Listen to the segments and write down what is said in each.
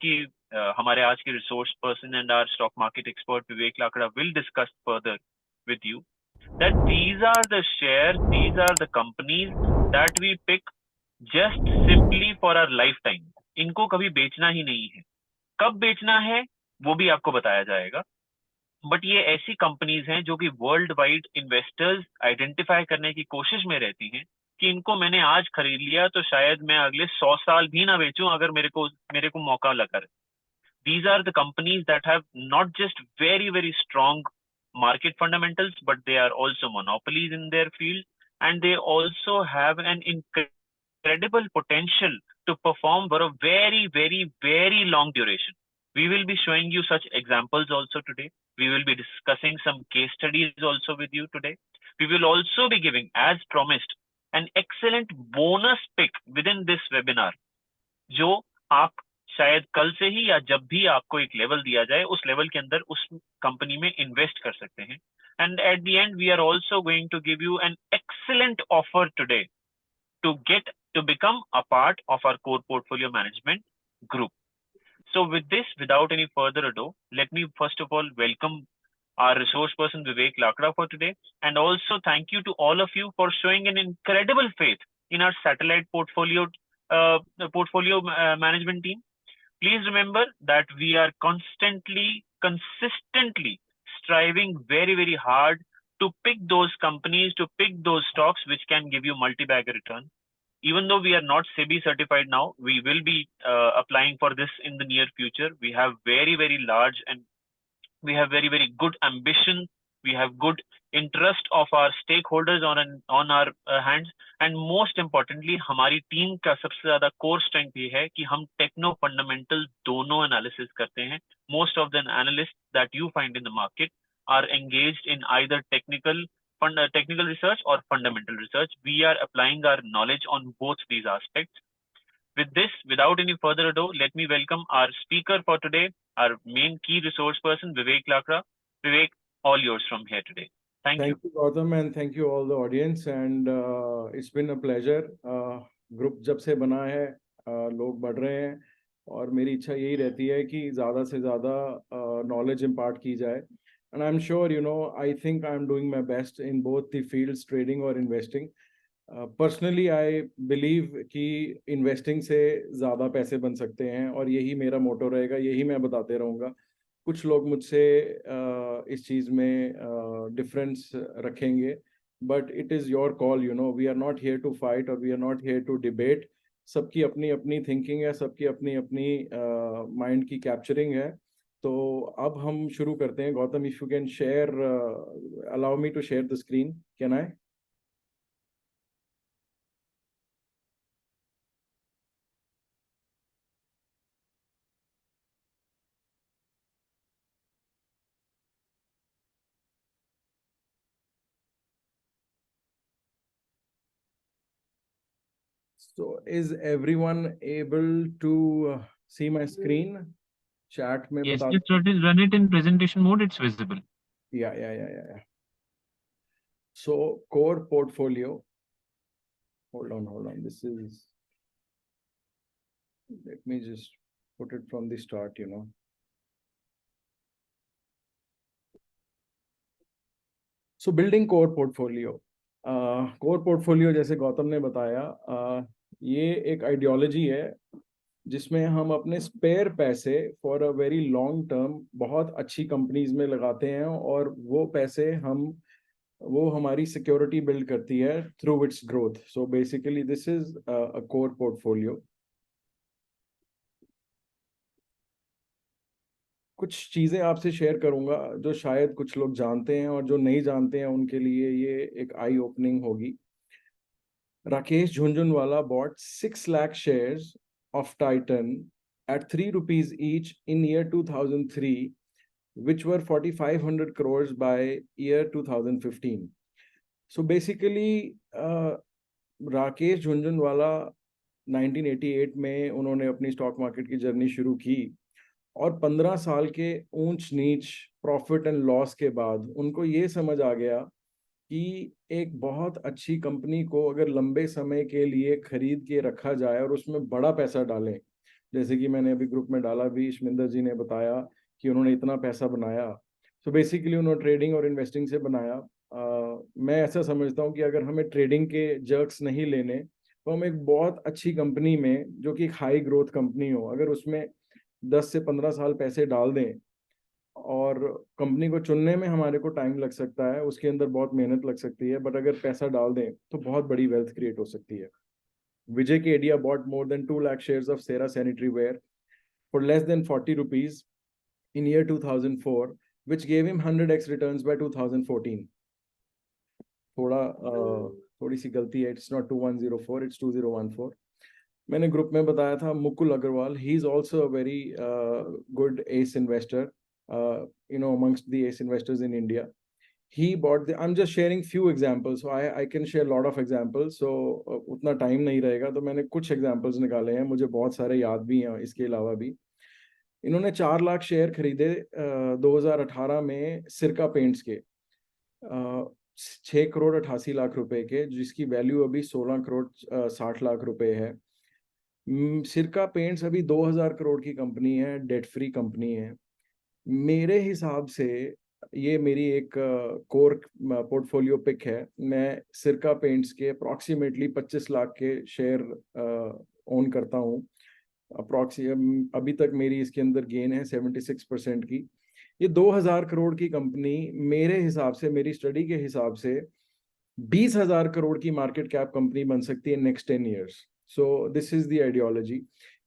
कि हमारे आज के resource person and our stock market expert Vivek Lakra will discuss further with you that these are the shares, these are the companies that we pick just simply for our lifetime. इनको कभी बेचना ही नहीं है। कब बेचना है वो भी आपको बताया जाएगा। बट ये ऐसी कंपनीज हैं जो कि वर्ल्ड वाइड इन्वेस्टर्स आइडेंटिफाई करने की कोशिश में रहती हैं कि इनको मैंने आज खरीद लिया तो शायद मैं अगले 100 साल भी ना बेचूं अगर मेरे को मौका लगा। These are the companies that have not just very, very strong market fundamentals, but they are also monopolies in their field, and they also have an incredible potential to perform for a very, very, very long duration. We will be showing you such examples also today. We will be discussing some case studies also with you today. We will also be giving, as promised, an excellent bonus pick within this webinar, जो आप शायद कल से ही या जब भी आपको एक लेवल दिया जाए उस लेवल के अंदर उस कंपनी में इन्वेस्ट कर सकते हैं। And at the end we are also going to give you an excellent offer today to become a part of our core portfolio management group. So with this, without any further ado, let me first of all welcome our resource person Vivek Lakda for today, and also thank you to all of you for showing an incredible faith in our satellite portfolio management team. Please remember that we are consistently striving very, very hard to pick those companies, to pick those stocks which can give you multi-bagger return. Even though we are not SEBI certified now, we will be applying for this in the near future. We have very, very large and we have very, very good ambition. We have good interest of our stakeholders on our hands. And most importantly, हमारी team का सबसे ज्यादा core strength ये है कि हम techno fundamental दोनों analysis करते हैं. Most of the analysts that you find in the market are engaged in either technical research or fundamental research. We are applying our knowledge on both these aspects. With this, without any further ado, let me welcome our speaker for today, our main key resource person, Vivek Lakra. Vivek, all yours from here today. Thank you. Thank you, Gautam, and thank you all the audience. And it's been a pleasure. Group जब से बना है, लोग बढ़ रहे हैं, और मेरी इच्छा यही रहती है कि ज़्यादा से ज़्यादा knowledge impart की जाए. And I'm sure, you know, I think I'm doing my best in both the fields, trading or investing. Personally, I believe कि investing से ज़्यादा पैसे बन सकते हैं, और यही मेरा मोटो रहेगा, यही मैं बताते रहूँगा. कुछ लोग मुझसे इस चीज़ में डिफरेंस रखेंगे, but it is your call. You know, we are not here to fight और we are not here to debate. सबकी अपनी अपनी थिंकिंग है, सबकी अपनी अपनी माइंड की कैप्चरिंग है. तो अब हम शुरू करते हैं. Gautam, if you can share, allow me to share the screen, can I? So is everyone able to see my screen? Chat में Yes, बता. let's run it in presentation mode. It's visible. Yeah. So core portfolio. Hold on. This is. Let me just put it from the start. You know. So building core portfolio. Core portfolio जैसे गौतम ने बताया, ये एक ideology है जिसमें हम अपने spare पैसे for a very long term बहुत अच्छी कंपनीज में लगाते हैं, और वो पैसे वो हमारी सिक्योरिटी बिल्ड करती है through it's growth. So basically this is a core portfolio. कुछ चीज़ें आपसे शेयर करूंगा जो शायद कुछ लोग जानते हैं, और जो नहीं जानते हैं उनके लिए ये एक आई ओपनिंग होगी. Rakesh Jhunjhunwala bought 6 lakh shares of Titan at 3 rupees each in year 2003, which were 4,500 crores by year 2015. So basically, Rakesh Jhunjhunwala 1988 में उन्होंने अपनी स्टॉक मार्केट की जर्नी शुरू की, और 15 साल के ऊंच नीच प्रॉफिट एंड लॉस के बाद उनको ये समझ आ गया कि एक बहुत अच्छी कंपनी को अगर लंबे समय के लिए खरीद के रखा जाए और उसमें बड़ा पैसा डालें, जैसे कि मैंने अभी ग्रुप में डाला भी, इशमिंदर जी ने बताया कि उन्होंने इतना पैसा बनाया। सो बेसिकली उन्होंने ट्रेडिंग और इन्वेस्टिंग से बनाया। मैं ऐसा समझता हूँ कि अगर हमें ट्रेडिंग के जर्क्स नहीं लेने, तो हम एक बहुत अच्छी कंपनी में, जो कि एक हाई ग्रोथ कंपनी हो, अगर उसमें 10 से 15 साल पैसे डाल दें, और कंपनी को चुनने में हमारे को टाइम लग सकता है, उसके अंदर बहुत मेहनत लग सकती है, बट अगर पैसा डाल दें तो बहुत बड़ी वेल्थ क्रिएट हो सकती है। विजय Kedia bought more than 2 lakh shares of Cera Sanitary Ware for less than 40 rupees in year 2004, which gave him 100x returns by 2014. थोड़ी सी गलती है, इट्स नॉट 2104, इट्स 2014। मैंने ग्रुप में बताया था Mukul Agarwal, he is also a very good ace investor, amongst the ace investors in India. He bought I'm just sharing few examples, so I can share a lot of examples, so उतना time नहीं रहेगा, तो मैंने कुछ examples निकाले हैं, मुझे बहुत सारे याद भी हैं इसके अलावा भी। इन्होंने 4 लाख शेयर खरीदे 2018 में सिरका पेंट्स के, 6 करोड़ 88 लाख रुपए के, जिसकी वैल्यू अभी 16 करोड़ 60 लाख रुपए है। सिरका पेंट्स अभी 2000 करोड़ की कंपनी है, डेट फ्री कंपनी है। मेरे हिसाब से ये मेरी एक कोर पोर्टफोलियो पिक है। मैं सिरका पेंट्स के अप्रॉक्सीमेटली 25 लाख के शेयर ओन करता हूँ। अभी तक मेरी इसके अंदर गेन है 76% की। ये 2000 करोड़ की कंपनी मेरे हिसाब से, मेरी स्टडी के हिसाब से 20,000 करोड़ की मार्केट कैप कंपनी बन सकती है next 10 years. So this is the ideology.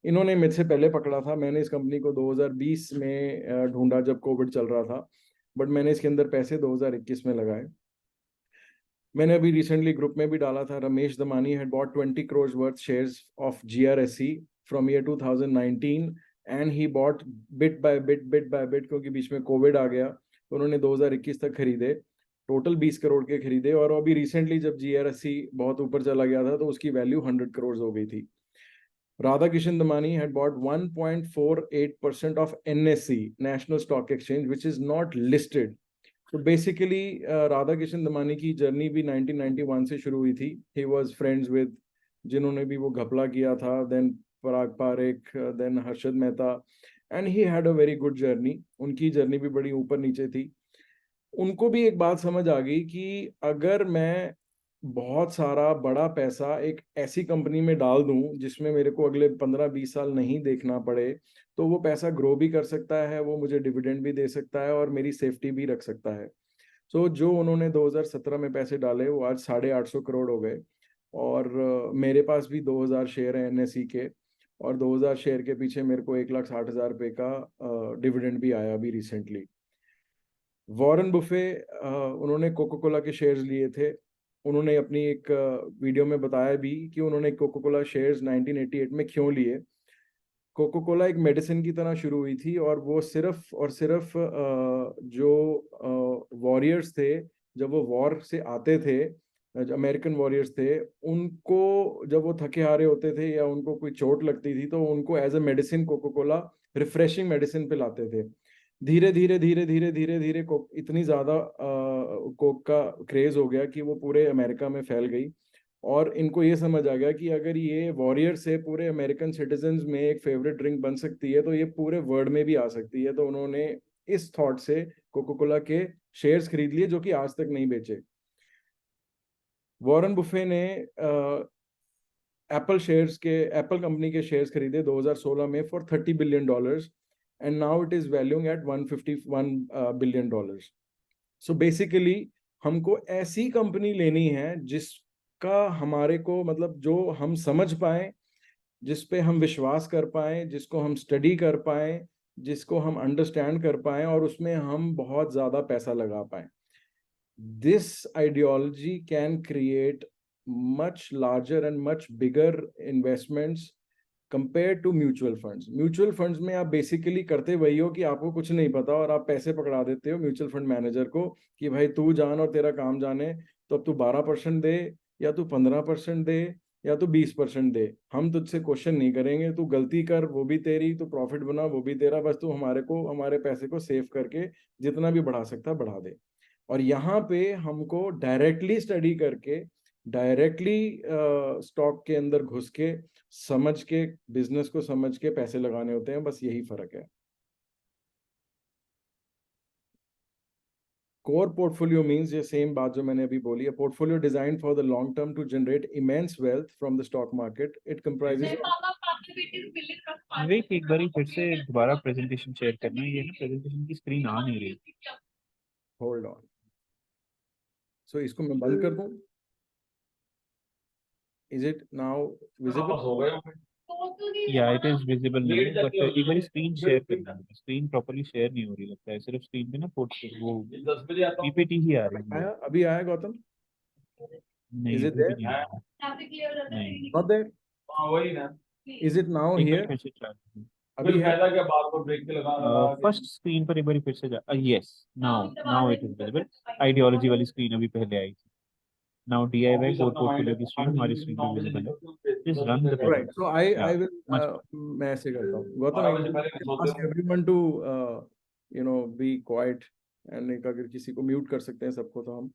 इन्होंने मेरे से पहले पकड़ा था, मैंने इस कंपनी को 2020 में ढूंढा जब कोविड चल रहा था, बट मैंने इसके अंदर पैसे 2021 में लगाए। मैंने अभी रिसेंटली ग्रुप में भी डाला था, Ramesh Damani had bought 20 crore worth shares of GRSE from year 2019 and he bought bit by bit, क्योंकि बीच में कोविड आ गया, तो उन्होंने 2021 तक खरीदे, टोटल 20 करोड़ के खरीदे। और अभी रिसेंटली जब GRSE बहुत ऊपर चला गया था, तो उसकी वैल्यू 100 करोड़ हो गई थी। Radhakishan Damani had bought 1.48% of NSE, National Stock Exchange, which is not listed. तो बेसिकली राधाकिशन दमानी की जर्नी भी 1991 से शुरू हुई थी। ही वॉज फ्रेंड्स विद जिन्होंने भी वो घपला किया था, then Parag Parekh, then Harshad Mehta, and he had a very good journey. उनकी जर्नी भी बड़ी ऊपर नीचे थी। उनको भी एक बात समझ आ गई कि अगर मैं बहुत सारा बड़ा पैसा एक ऐसी कंपनी में डाल दूं जिसमें मेरे को अगले 15-20 साल नहीं देखना पड़े, तो वो पैसा ग्रो भी कर सकता है, वो मुझे डिविडेंड भी दे सकता है और मेरी सेफ्टी भी रख सकता है। सो जो उन्होंने 2017 में पैसे डाले, वो आज 850 करोड़ हो गए। और मेरे पास भी 2000 शेयर है NSE के, और 2000 शेयर के पीछे मेरे को 1,60,000 रुपये का डिविडेंड भी आया अभी रिसेंटली। वॉरेन बुफे, उन्होंने कोको कोला के शेयर्स लिए थे। उन्होंने अपनी एक वीडियो में बताया भी कि उन्होंने कोको कोला शेयर्स 1988 में क्यों लिए। कोको कोला एक मेडिसिन की तरह शुरू हुई थी, और वो सिर्फ और सिर्फ जो वॉरियर्स थे, जब वो वॉर से आते थे, जो अमेरिकन वॉरियर्स थे, उनको जब वो थके हारे होते थे या उनको कोई चोट लगती थी, तो उनको as a medicine Coca Cola refreshing medicine पिलाते थे। धीरे धीरे धीरे धीरे धीरे धीरे कोक इतनी ज्यादा कोक का क्रेज हो गया कि वो पूरे अमेरिका में फैल गई। और इनको ये समझ आ गया कि अगर ये वॉरियर से पूरे अमेरिकन सिटीजन्स में एक फेवरेट ड्रिंक बन सकती है, तो ये पूरे वर्ल्ड में भी आ सकती है। तो उन्होंने इस थॉट से कोको कोला के शेयर्स खरीद लिए, जो कि आज तक नहीं बेचे। वॉरेन बुफे ने एप्पल कंपनी के शेयर्स खरीदे 2016 में for $30 billion, and now it is valuing at $151 billion. So basically हमको ऐसी कंपनी लेनी है जिसका हमारे को, मतलब जो हम समझ पाए, जिस पे हम विश्वास कर पाए, जिसको हम स्टडी कर पाए, जिसको हम अंडरस्टैंड कर पाए, और उसमें हम बहुत ज्यादा पैसा लगा पाए। This ideology can create much larger and much bigger investments compared to mutual funds. Mutual funds में आप बेसिकली करते वही हो कि आपको कुछ नहीं पता और आप पैसे पकड़ा देते हो म्यूचुअल फंड मैनेजर को कि भाई तू जान और तेरा काम जाने, तो अब तू 12% दे, या तू 15% दे, या तू 20% दे, हम तुझसे क्वेश्चन नहीं करेंगे, तू गलती कर वो भी तेरी, तू प्रॉफिट बना वो भी तेरा, बस तू हमारे पैसे को सेव करके जितना भी बढ़ा सकता बढ़ा दे। और यहाँ पे हमको डायरेक्टली स्टडी करके डायरेक्टली स्टॉक के अंदर घुस के समझ के बिजनेस को समझ के पैसे लगाने होते हैं, बस यही फर्क है। कोर पोर्टफोलियो मींस ये सेम बात जो मैंने अभी बोली है, portfolio design for the long term to generate immense wealth from the stock market. It comprises Vivek, एक बारी फिर से दोबारा प्रेजेंटेशन शेयर करना। ये ना प्रेजेंटेशन की स्क्रीन आ नहीं रही। होल्ड ऑन, सो इसको मैं बंद कर दूं। Is it now visible? या it is visible now, but एक बारी स्क्रीन शेयर करना। स्क्रीन प्रॉपर्ली शेयर नहीं हो रही लगता है, सिर्फ स्क्रीन पे ना वो पीपीटी ही आ रही है। आया, अभी आया गौतम? नहीं, Is it अभी भी there? नहीं आ रहा। नहीं, Not there? Is it now एक बारी here? फिर से ट्राई। अभी है? फर्स्ट स्क्रीन पर एक बारी फिर से जा। Yes, now now it is visible. Ideology वाली स्क्रीन अभी पहले आई थी। नाउ डीआईवाई कोर पोर्टफोलियो की स्क्रीन हमारी स्क्रीन पे विजिबल है। Please run the Right. So I will much मैं ऐसे करता हूँ Gautam, ask everyone to be quiet, and एक अगर किसी को म्यूट कर सकते हैं सबको तो हम।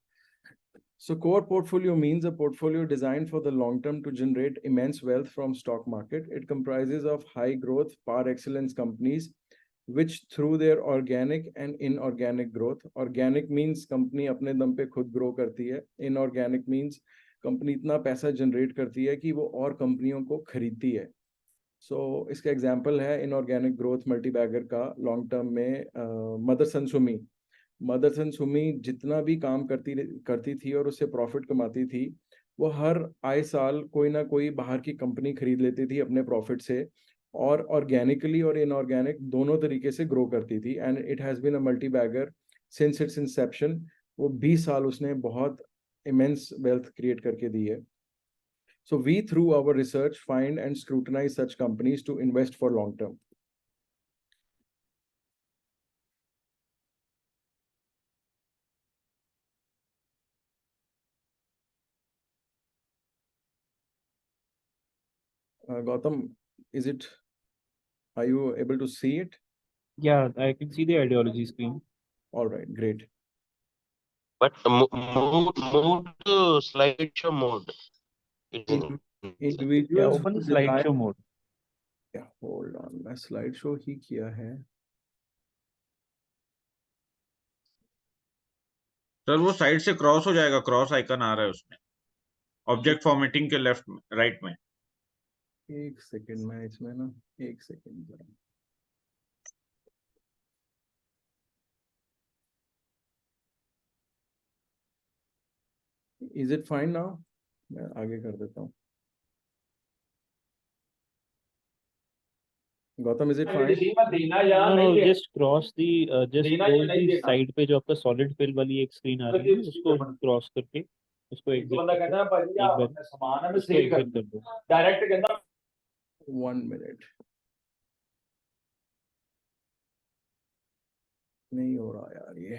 So core portfolio means a portfolio designed for the long term to generate immense wealth from stock market. It comprises of high growth par excellence companies which through their organic and inorganic growth, organic means company अपने दम पे खुद grow करती है, inorganic means company इतना पैसा generate करती है कि वो और कंपनियों को खरीदती है। इसका एग्जांपल है इनऑर्गेनिक ग्रोथ मल्टीबैगर का लॉन्ग टर्म में मदरसन सुमी जितना भी काम करती थी और उससे प्रॉफिट कमाती थी, वो हर आए साल कोई ना कोई बाहर की कंपनी खरीद लेती थी अपने प्रॉफिट से, और ऑर्गेनिकली और इनऑर्गेनिक दोनों तरीके से ग्रो करती थी। And it has been a multi bagger since its inception. वो 20 साल उसने बहुत इमेंस वेल्थ क्रिएट करके दी है। So we through our research find and scrutinize such companies to invest for long term. Gautam, are you able to see it? Yeah, I can see the ideology screen. All right, great. But move to slideshow mode. Individuals open who the slideshow desire- mode. Yeah, hold on, मैं slideshow ही किया है। Sir वो side से cross हो जाएगा, cross icon आ रहा है उसमें ऑब्जेक्ट फॉर्मेटिंग के लेफ्ट में, राइट में। एक सेकंड में इसमें ना, एक सेकंड जरा। Is it fine now? मैं आगे कर देता हूँ। Gautam, is it fine? No, just cross the just scroll the side पे जो आपका solid fill वाली एक screen आ रही है, उसको cross करके उसको exit कर दो। 1 minute। नहीं हो रहा यार ये,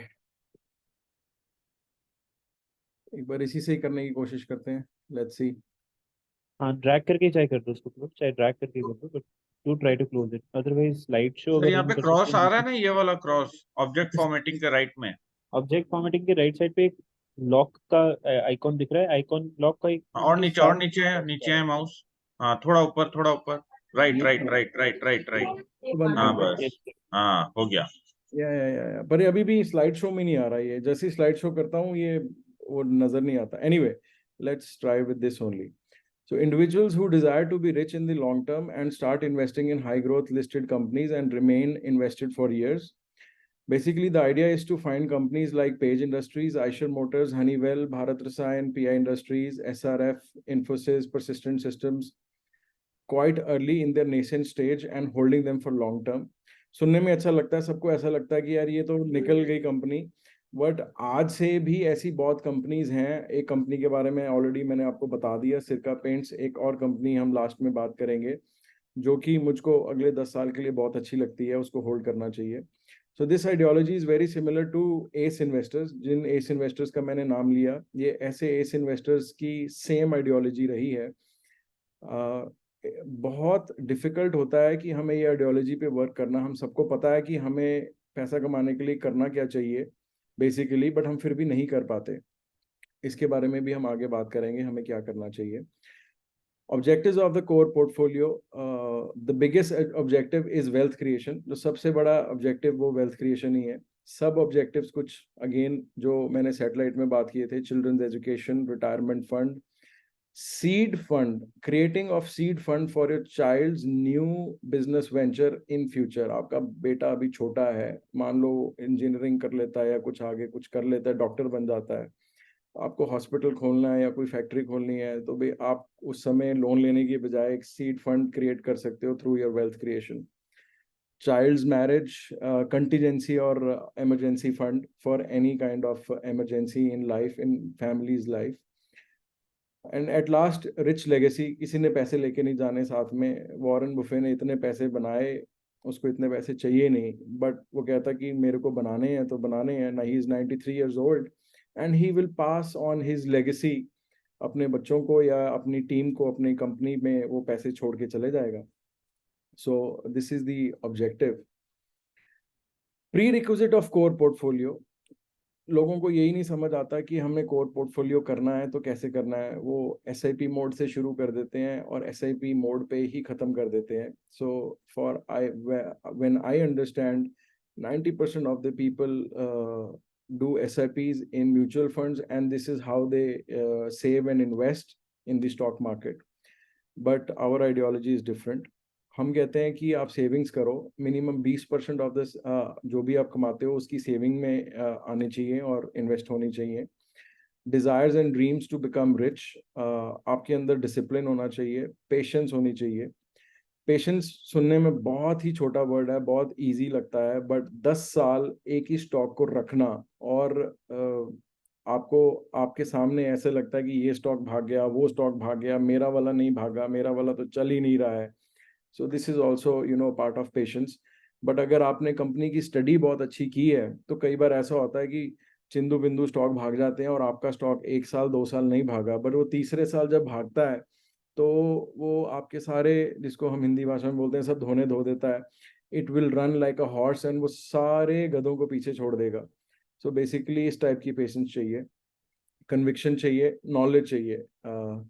एक बार इसी से ही करने की कोशिश करते हैं। Let's see. हाँ, ड्रैग करके चाहे कर दो उसको क्लोज, चाहे ड्रैग करके कर दो, but do try to close it, otherwise slide show sir यहाँ पे क्रॉस आ रहा है ना, ये वाला क्रॉस ऑब्जेक्ट फॉर्मेटिंग के राइट में। ऑब्जेक्ट फॉर्मेटिंग के राइट साइड पे एक लॉक का आइकॉन दिख रहा है, आइकॉन लॉक का एक और नीचे है माउस। हाँ, थोड़ा ऊपर राइट। हाँ बस, हाँ हो गया। या पर अभी भी स्लाइड शो में नहीं आ रहा है। जैसे स्लाइड शो करता हूँ ये वो नजर नहीं आता। Anyway, let's try with this only. So individuals who desire to be rich in the long term and start investing in high growth listed companies and remain invested for years. Basically, the idea is to find companies like Page Industries, Eicher Motors, Honeywell, Bharat Rasayan, PI Industries, SRF, Infosys, Persistent Systems, quite early in their nascent stage and holding them for long term. सुनने में अच्छा लगता है, सबको ऐसा लगता है कि यार ये तो निकल गई कंपनी, बट आज से भी ऐसी बहुत कंपनीज हैं। एक कंपनी के बारे में ऑलरेडी मैंने आपको बता दिया, सिरका पेंट्स। एक और कंपनी हम लास्ट में बात करेंगे जो कि मुझको अगले 10 साल के लिए बहुत अच्छी लगती है, उसको होल्ड करना चाहिए। So this ideology is very similar to ace investors. जिन एस इन्वेस्टर्स का मैंने नाम लिया, ये ऐसे एस इन्वेस्टर्स की सेम आइडियोलॉजी रही है। बहुत डिफिकल्ट होता है कि हमें ये आइडियोलॉजी पे वर्क करना। हम सबको पता है कि हमें पैसा कमाने के लिए करना क्या चाहिए बेसिकली, बट हम फिर भी नहीं कर पाते। इसके बारे में भी हम आगे बात करेंगे, हमें क्या करना चाहिए। Objectives of the core portfolio, the biggest objective is wealth creation। जो सबसे बड़ा objective वो wealth creation ही है। सब objectives कुछ again जो मैंने satellite में बात किए थे, children's education, retirement fund, seed fund, creating of seed fund for your child's new business venture in future। आपका बेटा अभी छोटा है, मान लो engineering कर लेता है या कुछ आगे कुछ कर लेता है, डॉक्टर बन जाता है, आपको हॉस्पिटल खोलना है या कोई फैक्ट्री खोलनी है, तो भाई आप उस समय लोन लेने की बजाय एक सीड फंड क्रिएट कर सकते हो through your wealth creation. Child's marriage contingency और emergency fund for any kind of emergency in life, in families life. And at last rich legacy, किसी ने पैसे लेके नहीं जाने साथ में। वॉरेन बुफे ने इतने पैसे बनाए, उसको इतने पैसे चाहिए नहीं, बट वो कहता कि मेरे को बनाने हैं तो बनाने हैं ना। He is 93 years old and he will pass on his legacy अपने बच्चों को या अपनी टीम को, अपनी कंपनी में वो पैसे छोड़ के चले जाएगा। So this is the objective. Pre requisite of core portfolio, लोगों को यही नहीं समझ आता कि हमें कोर पोर्टफोलियो करना है तो कैसे करना है। वो SIP मोड से शुरू कर देते हैं और SIP मोड पे ही खत्म कर देते हैं। So for I when I understand 90% of the people do SIPs in mutual funds and this is how they save and invest in the stock market, but our ideology is different। हम कहते हैं कि आप savings करो, minimum 20% of this जो भी आप कमाते हो उसकी सेविंग में आने चाहिए और इन्वेस्ट होनी चाहिए। Desires and dreams to become rich, आपके अंदर डिसिप्लिन होना चाहिए, पेशेंस होनी चाहिए। पेशेंस सुनने में बहुत ही छोटा वर्ड है, बहुत इजी लगता है, बट 10 साल एक ही स्टॉक को रखना और आपको आपके सामने ऐसे लगता है कि ये स्टॉक भाग गया, वो स्टॉक भाग गया, मेरा वाला नहीं भागा, मेरा वाला तो चल ही नहीं रहा है। So this is also part of patience. But अगर आपने कंपनी की स्टडी बहुत अच्छी की है तो कई बार ऐसा होता है कि चिंदू बिंदु स्टॉक भाग जाते हैं और आपका स्टॉक 1 साल 2 साल नहीं भागा, बट वो तीसरे साल जब भागता है तो वो आपके सारे, जिसको हम हिंदी भाषा में बोलते हैं, सब धोने धो देता है। It will run like a horse and वो सारे गधों को पीछे छोड़ देगा। सो बेसिकली इस टाइप की पेशेंस चाहिए, कन्विक्शन चाहिए, नॉलेज चाहिए।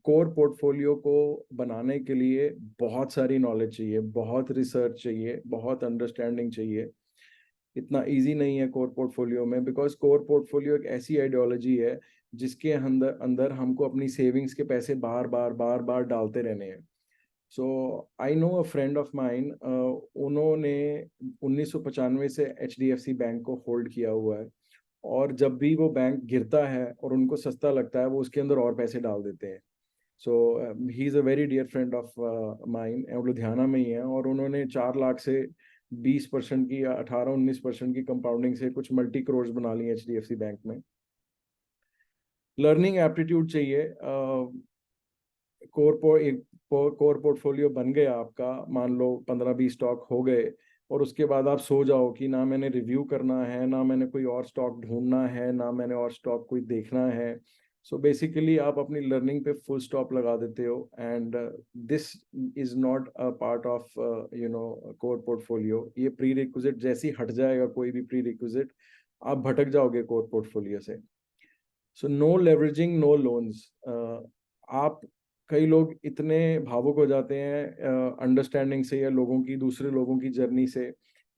कोर पोर्टफोलियो को बनाने के लिए बहुत सारी नॉलेज चाहिए, बहुत रिसर्च चाहिए, बहुत अंडरस्टैंडिंग चाहिए। इतना इजी नहीं है कोर पोर्टफोलियो में, बिकॉज कोर पोर्टफोलियो एक ऐसी आइडियोलॉजी है जिसके अंदर अंदर हमको अपनी सेविंग्स के पैसे बार बार बार बार डालते रहने हैं। So I know a friend of mine, उन्होंने 1995 से HDFC बैंक को होल्ड किया हुआ है और जब भी वो बैंक गिरता है और उनको सस्ता लगता है वो उसके अंदर और पैसे डाल देते हैं। So he is a very dear friend of mine, Ludhiana में ही है, और उन्होंने 4 लाख से 20% की या 18-19% की कंपाउंडिंग से कुछ मल्टी करोड़ बना ली HDFC बैंक में। लर्निंग एप्टीट्यूड चाहिए। कोर पोर्टफोलियो बन गया आपका, मान लो 15-20 स्टॉक हो गए, और उसके बाद आप सो जाओ कि ना मैंने रिव्यू करना है, ना मैंने कोई और स्टॉक ढूंढना है, ना मैंने और स्टॉक कोई देखना है। सो बेसिकली आप अपनी लर्निंग पे फुल स्टॉप लगा देते हो, and this is not a part of core portfolio. ये प्री रिक्विजिट जैसे ही हट जाएगा, कोई भी प्री रिक्विजिट, आप भटक जाओगे कोर पोर्टफोलियो से। So no leveraging, no loans. आप, कई लोग इतने भावुक हो जाते हैं अंडरस्टैंडिंग से या लोगों की, दूसरे लोगों की जर्नी से,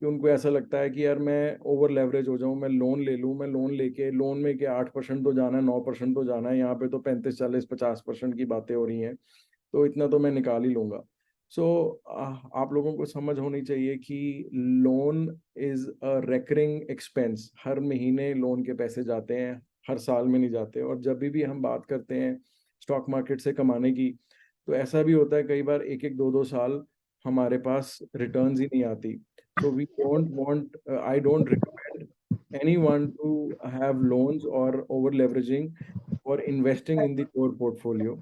कि उनको ऐसा लगता है कि यार मैं ओवर लेवरेज हो जाऊं, मैं लोन ले लूं, मैं लोन लेके, लोन में क्या 8% तो जाना है, 9% तो जाना है, यहाँ पे तो 35-40-50% की बातें हो रही हैं, तो इतना तो मैं निकाल ही लूंगा। सो आप लोगों को समझ होनी चाहिए कि loan is a recurring expense. हर महीने लोन के पैसे जाते हैं, हर साल में नहीं जाते। और जब भी हम बात करते हैं स्टॉक मार्केट से कमाने की, तो ऐसा भी होता है कई बार 1-2 साल हमारे पास रिटर्न्स ही नहीं आती। So we don't want, I don't recommend anyone to have loans or over leveraging or investing in the core portfolio।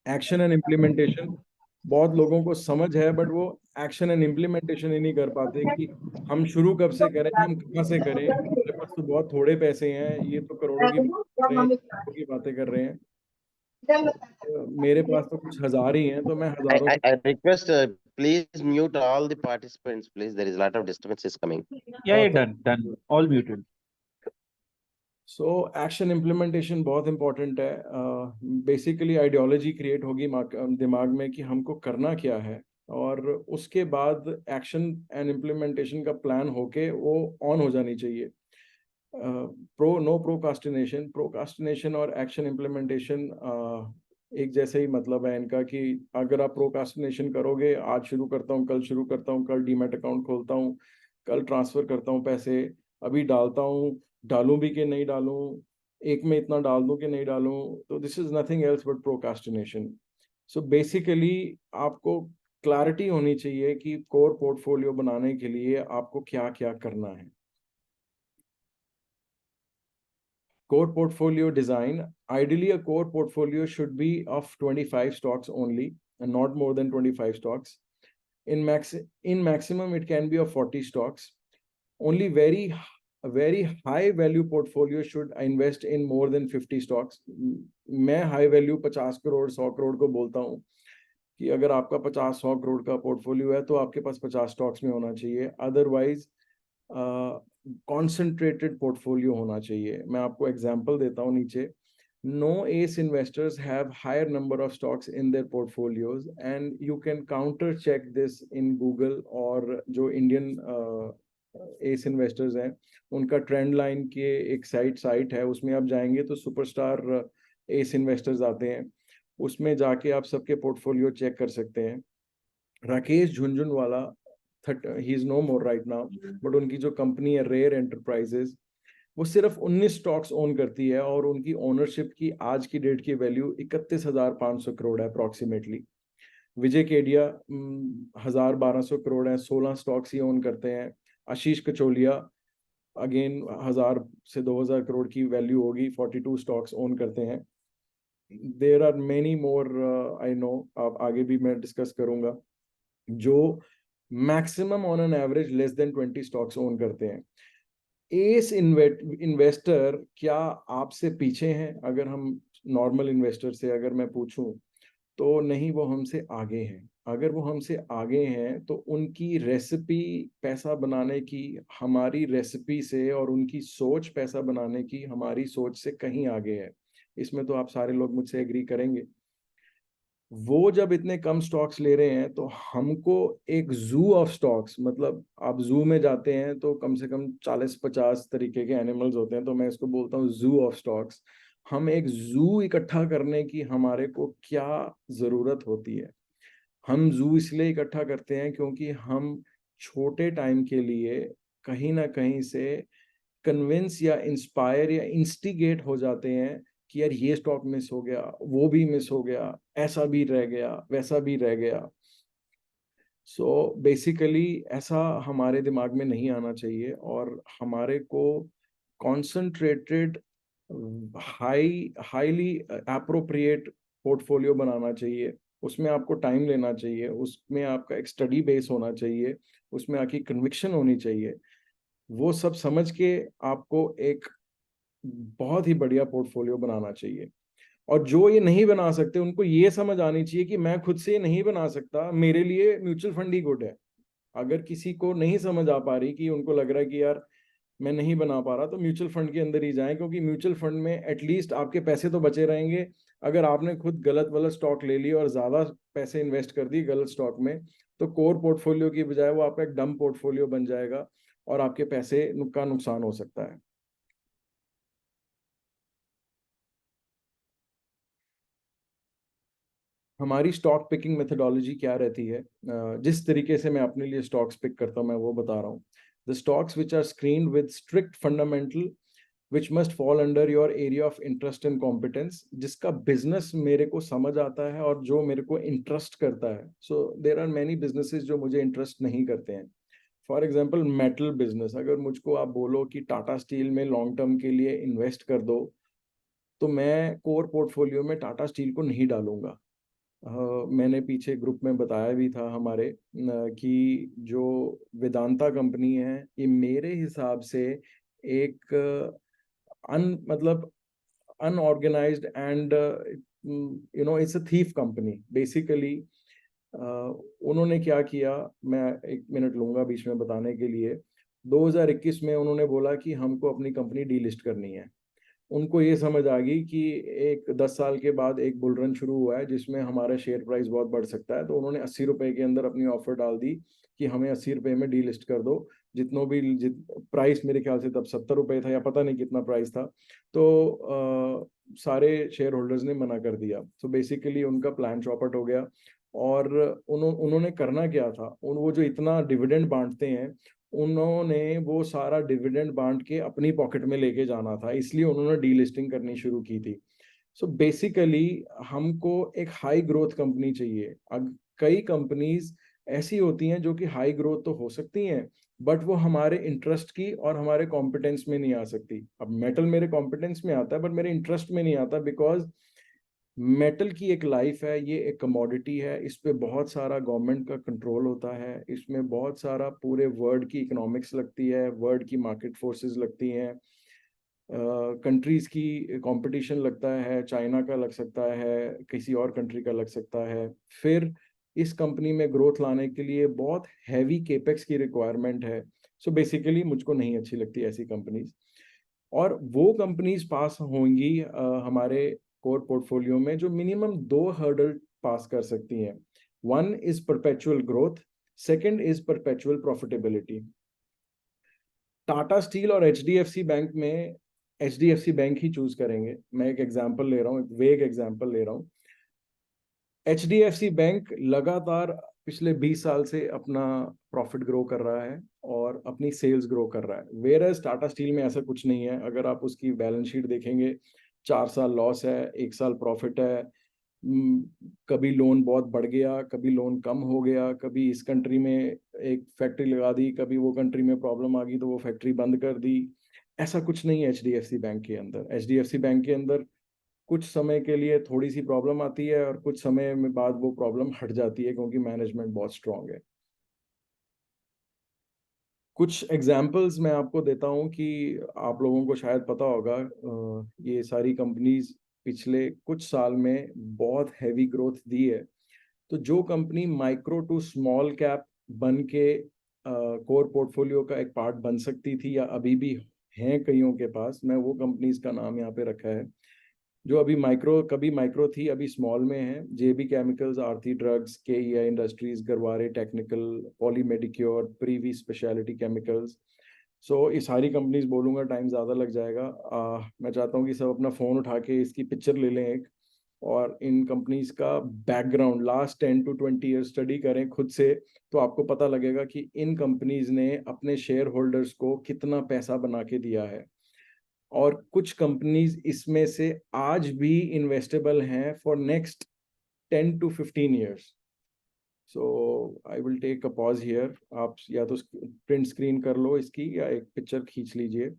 Action and implementation, बहुत लोगों को समझ है बट वो एक्शन एंड इम्प्लीमेंटेशन ही नहीं कर पाते कि हम शुरू कब से करें, हम कहाँ से करें। हमारे पास तो बहुत थोड़े पैसे हैं, ये तो करोड़ों की बात कर रहे हैं, करोड़ों की बातें कर रहे हैं। मेरे पास तो कुछ हजार ही हैं, तो मैं हजारों से। I request, please mute all the participants, please. There is a lot of disturbances coming. Yeah, done. All muted. So action implementation बहुत इंपॉर्टेंट है। बेसिकली आइडियोलॉजी क्रिएट होगी दिमाग में कि हमको करना क्या है, और उसके बाद एक्शन एंड इम्प्लीमेंटेशन का प्लान होके वो ऑन हो जानी चाहिए। प्रोकास्टिनेशन और एक्शन इम्प्लीमेंटेशन एक जैसे ही मतलब है इनका, कि अगर आप प्रोकास्टिनेशन करोगे, आज शुरू करता हूँ, कल शुरू करता हूँ, कल डीमैट अकाउंट खोलता हूँ, कल ट्रांसफर करता हूँ पैसे, अभी डालता हूँ, डालूं भी कि नहीं डालूं, एक में इतना डाल दूं कि नहीं डालूं, तो this is nothing else but procrastination. So basically आपको क्लैरिटी होनी चाहिए कि कोर पोर्टफोलियो बनाने के लिए आपको क्या क्या करना है। Core portfolio design. Ideally, a core portfolio should be of 25 stocks only and not more than 25 stocks. In maximum, it can be of 40 stocks. Only a very high value portfolio should invest in more than 50 stocks. मैं high value 50 crore 100 crore को बोलता हूँ कि अगर आपका 50-100 करोड़ का portfolio है तो आपके पास 50 स्टॉक्स में होना चाहिए। अदरवाइज कॉन्सेंट्रेटेड पोर्टफोलियो होना चाहिए। मैं आपको एग्जांपल देता हूँ नीचे। No ace investors have higher number of stocks in their portfolios, and you can counter check this in Google, और जो इंडियन एस इन्वेस्टर्स हैं उनका ट्रेंड लाइन के एक साइट है, उसमें आप जाएंगे तो सुपरस्टार एस इन्वेस्टर्स आते हैं, उसमें जाके आप सबके पोर्टफोलियो चेक कर सकते हैं। Rakesh Jhunjhunwala, he is no more right now, but उनकी जो कंपनी है रेयर एंटरप्राइजेज, वो सिर्फ 19 स्टॉक्स ओन करती है, और उनकी ओनरशिप की आज की डेट की वैल्यू 31,500 करोड़ है अप्रॉक्सीमेटली। विजय केडिया 1,000-1,200 करोड़ है, 16 स्टॉक्स ही ओन करते हैं। आशीष कचोलिया अगेन 1,000 से 2,000 करोड़ की वैल्यू होगी, 42 स्टॉक्स ओन करते हैं। There are many more, I know, आप आगे भी मैं डिस्कस करूंगा, जो maximum on an average less than 20 stocks own करते हैं। एस इन्वेस्टर क्या आपसे पीछे हैं? अगर हम नॉर्मल इन्वेस्टर से अगर मैं पूछूं तो नहीं, वो हमसे आगे हैं। अगर वो हमसे आगे हैं तो उनकी रेसिपी पैसा बनाने की हमारी रेसिपी से, और उनकी सोच पैसा बनाने की हमारी सोच से कहीं आगे है। इसमें तो आप सारे लोग मुझसे एग्री करेंगे। वो जब इतने कम स्टॉक्स ले रहे हैं तो हमको एक जू ऑफ स्टॉक्स, मतलब आप जू में जाते हैं तो कम से कम 40-50 तरीके के एनिमल्स होते हैं, तो मैं इसको बोलता हूँ जू ऑफ स्टॉक्स। हम एक जू इकट्ठा करने की हमारे को क्या जरूरत होती है? हम जू इसलिए इकट्ठा करते हैं क्योंकि हम छोटे टाइम के लिए कहीं ना कहीं से कन्विंस या इंस्पायर या इंस्टिगेट हो जाते हैं कि यार ये स्टॉक मिस हो गया, वो भी मिस हो गया, ऐसा भी रह गया, वैसा भी रह गया। सो बेसिकली ऐसा हमारे दिमाग में नहीं आना चाहिए, और हमारे को कॉन्सेंट्रेटेड हाईली अप्रोप्रिएट पोर्टफोलियो बनाना चाहिए। उसमें आपको टाइम लेना चाहिए, उसमें आपका एक स्टडी बेस होना चाहिए, उसमें आपकी कन्विक्शन होनी चाहिए। वो सब समझ के आपको एक बहुत ही बढ़िया पोर्टफोलियो बनाना चाहिए। और जो ये नहीं बना सकते उनको ये समझ आनी चाहिए कि मैं खुद से ये नहीं बना सकता, मेरे लिए म्यूचुअल फंड ही गुड है। अगर किसी को नहीं समझ आ पा रही, कि उनको लग रहा है कि यार मैं नहीं बना पा रहा, तो म्यूचुअल फंड के अंदर ही जाएं, क्योंकि म्यूचुअल फंड में एटलीस्ट आपके पैसे तो बचे रहेंगे। अगर आपने खुद गलत वाला स्टॉक ले लिया और ज्यादा पैसे इन्वेस्ट कर दिए गलत स्टॉक में, तो कोर पोर्टफोलियो की बजाय वो आपका एक डम पोर्टफोलियो बन जाएगा, और आपके पैसे का नुकसान हो सकता है। हमारी स्टॉक पिकिंग मेथोडोलॉजी क्या रहती है? जिस तरीके से मैं अपने लिए स्टॉक्स पिक करता हूँ मैं वो बता रहा हूँ। The stocks which are screened with strict fundamental which must fall under your area of interest and competence, जिसका बिजनेस मेरे को समझ आता है और जो मेरे को इंटरेस्ट करता है। सो देर आर मैनी बिजनेसेस जो मुझे इंटरेस्ट नहीं करते हैं। फॉर एग्जाम्पल मेटल बिजनेस, अगर मुझको आप बोलो कि टाटा स्टील में लॉन्ग टर्म के लिए इन्वेस्ट कर दो, तो मैं कोर पोर्टफोलियो में टाटा स्टील को नहीं डालूंगा। मैंने पीछे ग्रुप में बताया भी था हमारे कि जो वेदांता कंपनी है, ये मेरे हिसाब से एक मतलब unorganised and it's a thief company basically. उन्होंने क्या किया, मैं 1 मिनट लूंगा बीच में बताने के लिए। 2021 में उन्होंने बोला कि हमको अपनी कंपनी डीलिस्ट करनी है। उनको ये समझ आ गई कि एक 10 साल के बाद एक बुल रन शुरू हुआ है जिसमें हमारा शेयर प्राइस बहुत बढ़ सकता है, तो उन्होंने 80 रुपए के अंदर अपनी ऑफर डाल दी कि हमें 80 रुपए में डीलिस्ट कर दो। प्राइस मेरे ख्याल से तब 70 रुपए था या पता नहीं कितना प्राइस था। तो सारे शेयर होल्डर्स ने मना कर दिया। तो बेसिकली उनका प्लान चौपट हो गया। और उन्होंने करना क्या था, वो जो इतना डिविडेंड बांटते हैं, उन्होंने वो सारा डिविडेंड बांट के अपनी पॉकेट में लेके जाना था, इसलिए उन्होंने डीलिस्टिंग करनी शुरू की थी। सो बेसिकली हमको एक हाई ग्रोथ कंपनी चाहिए। अब कई कंपनीज ऐसी होती हैं जो कि हाई ग्रोथ तो हो सकती हैं, बट वो हमारे इंटरेस्ट की और हमारे कॉम्पिटेंस में नहीं आ सकती। अब मेटल मेरे कॉम्पिटेंस में आता है बट मेरे इंटरेस्ट में नहीं आता, बिकॉज मेटल की एक लाइफ है, ये एक कमोडिटी है, इस पे बहुत सारा गवर्नमेंट का कंट्रोल होता है, इसमें बहुत सारा पूरे वर्ल्ड की इकोनॉमिक्स लगती है, वर्ल्ड की मार्केट फोर्सेस लगती हैं, कंट्रीज की कंपटीशन लगता है, चाइना का लग सकता है, किसी और कंट्री का लग सकता है। फिर इस कंपनी में ग्रोथ लाने के लिए बहुत हैवी केपेक्स की रिक्वायरमेंट है। सो बेसिकली मुझको नहीं अच्छी लगती ऐसी कंपनीज। और वो कंपनीज पास होंगी हमारे कोर पोर्टफोलियो में जो मिनिमम 2 हर्डल पास कर सकती हैं। One is perpetual growth, second is perpetual profitability. Tata steel और एचडीएफसी बैंक में एचडीएफसी बैंक ही चूज करेंगे। मैं एक एग्जांपल ले रहा हूँ, एक वेग एग्जांपल ले रहा हूँ। एचडीएफसी बैंक लगातार पिछले 20 साल से अपना प्रॉफिट ग्रो कर रहा है और अपनी सेल्स ग्रो कर रहा है, वेयरएज टाटा स्टील में ऐसा कुछ नहीं है। अगर आप उसकी बैलेंस शीट देखेंगे, 4 साल लॉस है, 1 साल प्रॉफिट है। कभी लोन बहुत बढ़ गया, कभी लोन कम हो गया, कभी इस कंट्री में एक फैक्ट्री लगा दी, कभी वो कंट्री में प्रॉब्लम आ गई तो वो फैक्ट्री बंद कर दी। ऐसा कुछ नहीं है एचडीएफसी बैंक के अंदर। एचडीएफसी बैंक के अंदर कुछ समय के लिए थोड़ी सी प्रॉब्लम आती है और कुछ समय में बाद वो प्रॉब्लम हट जाती है, क्योंकि मैनेजमेंट बहुत स्ट्रांग है। कुछ एग्जाम्पल्स मैं आपको देता हूँ कि आप लोगों को शायद पता होगा, ये सारी कंपनीज पिछले कुछ साल में बहुत हैवी ग्रोथ दी है। तो जो company micro to small cap बन के कोर पोर्टफोलियो का एक पार्ट बन सकती थी या अभी भी हैं कईयों के पास, मैं वो कंपनीज का नाम यहाँ पे रखा है। जो अभी कभी माइक्रो थी, अभी स्मॉल में है। JB chemicals, Aarti drugs, KEI industries, Garware technical, Poly Medicure, Privi speciality chemicals. So ये सारी कंपनीज बोलूंगा टाइम ज़्यादा लग जाएगा। मैं चाहता हूँ कि सब अपना फ़ोन उठा के इसकी पिक्चर ले लें एक, और इन कंपनीज का background last 10 to 20 year study करें खुद से। तो आपको पता लगेगा कि इन कंपनीज ने अपने शेयर होल्डर्स को कितना पैसा बना के दिया है। और कुछ कंपनीज इसमें से आज भी इन्वेस्टेबल हैं for next 10 to 15 years. So I will take a pause here. आप या तो प्रिंट स्क्रीन कर लो इसकी या एक पिक्चर खींच लीजिए।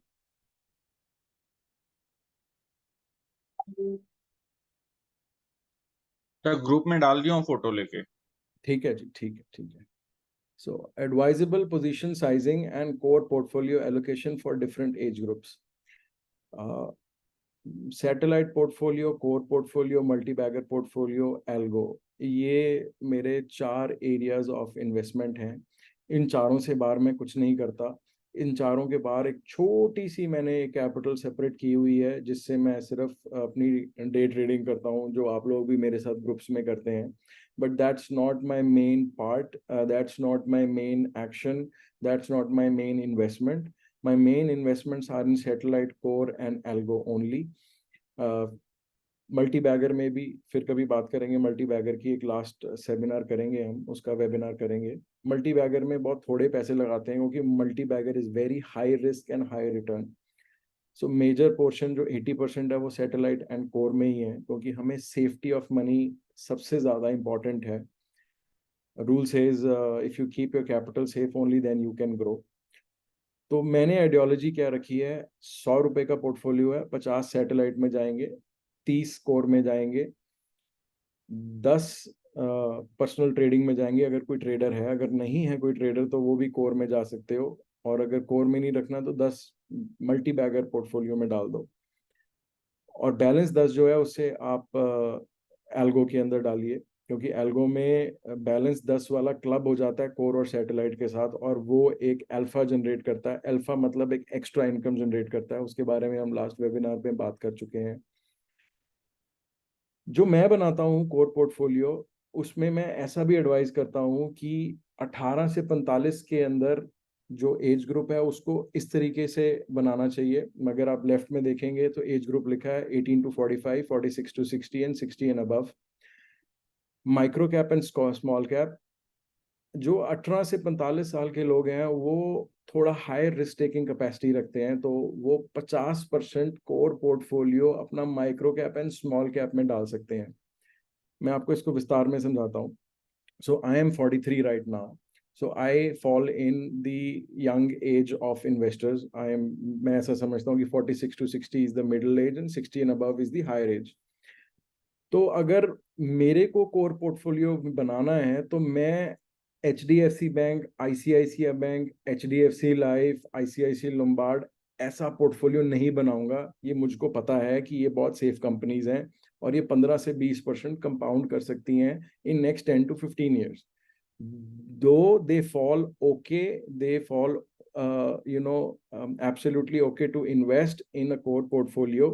तो ग्रुप में डाल दिया हूँ फोटो लेके। ठीक है जी, ठीक है, ठीक है। So advisable position sizing and core portfolio allocation for different age groups. Satellite portfolio, core portfolio, multibagger portfolio, algo, ये मेरे 4 एरियाज ऑफ इन्वेस्टमेंट हैं। इन चारों से बाहर मैं कुछ नहीं करता। इन चारों के बाहर एक छोटी सी मैंने कैपिटल सेपरेट की हुई है, जिससे मैं सिर्फ अपनी डे ट्रेडिंग करता हूँ, जो आप लोग भी मेरे साथ ग्रुप्स में करते हैं। But that's not my main part, that's not my main action, that's not my main investment. My main investments are in satellite, core and algo only. Multi bagger में भी फिर कभी बात करेंगे। मल्टी बैगर की एक लास्ट सेमिनार करेंगे, हम उसका वेबिनार करेंगे। मल्टी बैगर में बहुत थोड़े पैसे लगाते हैं, क्योंकि multi bagger is very high risk and high return. So major portion जो 80% है वो सैटेलाइट एंड कोर में ही है, क्योंकि हमें सेफ्टी ऑफ मनी सबसे ज़्यादा इम्पॉर्टेंट है। Rule says if you keep your capital safe only then you can grow. तो मैंने आइडियोलॉजी क्या रखी है, 100 रुपए का पोर्टफोलियो है, 50 सैटेलाइट में जाएंगे, 30 कोर में जाएंगे, 10 पर्सनल ट्रेडिंग में जाएंगे अगर कोई ट्रेडर है। अगर नहीं है कोई ट्रेडर तो वो भी कोर में जा सकते हो। और अगर कोर में नहीं रखना तो 10 मल्टी बैगर पोर्टफोलियो में डाल दो। और बैलेंस 10 जो है उससे आप एल्गो के अंदर डालिए। क्योंकि एल्गो में बैलेंस 10 वाला क्लब हो जाता है कोर और सैटेलाइट के साथ, और वो एक अल्फा जनरेट करता है। अल्फा मतलब एक एक्स्ट्रा इनकम जनरेट करता है, उसके बारे में हम लास्ट वेबिनार में बात कर चुके हैं। जो मैं बनाता हूँ कोर पोर्टफोलियो, उसमें मैं ऐसा भी एडवाइस करता हूँ कि 18 से 45 के अंदर जो एज ग्रुप है उसको इस तरीके से बनाना चाहिए। मगर आप लेफ्ट में देखेंगे तो एज ग्रुप लिखा है 18 to 45, 46 to 60 and 60 and above. Micro cap and small cap, जो 18 से 45 साल के लोग हैं वो थोड़ा हायर रिस्क टेकिंग कैपेसिटी रखते हैं, तो वो 50% कोर पोर्टफोलियो अपना micro cap and small cap में डाल सकते हैं। मैं आपको इसको विस्तार में समझाता हूँ। So I am 43 right now, so I fall in the young age of investors. मैं ऐसा समझता हूँ कि 46 to 60 is the middle age and 60 and above is the higher age. तो अगर मेरे को कोर पोर्टफोलियो बनाना है तो मैं HDFC bank, ICICI bank, HDFC life, ICICI Lombard ऐसा पोर्टफोलियो नहीं बनाऊंगा। ये मुझको पता है कि ये बहुत सेफ कंपनीज हैं और ये 15 से 20% कंपाउंड कर सकती हैं in next 10 to 15 years. Though they fall okay, they fall absolutely okay to invest in a core portfolio,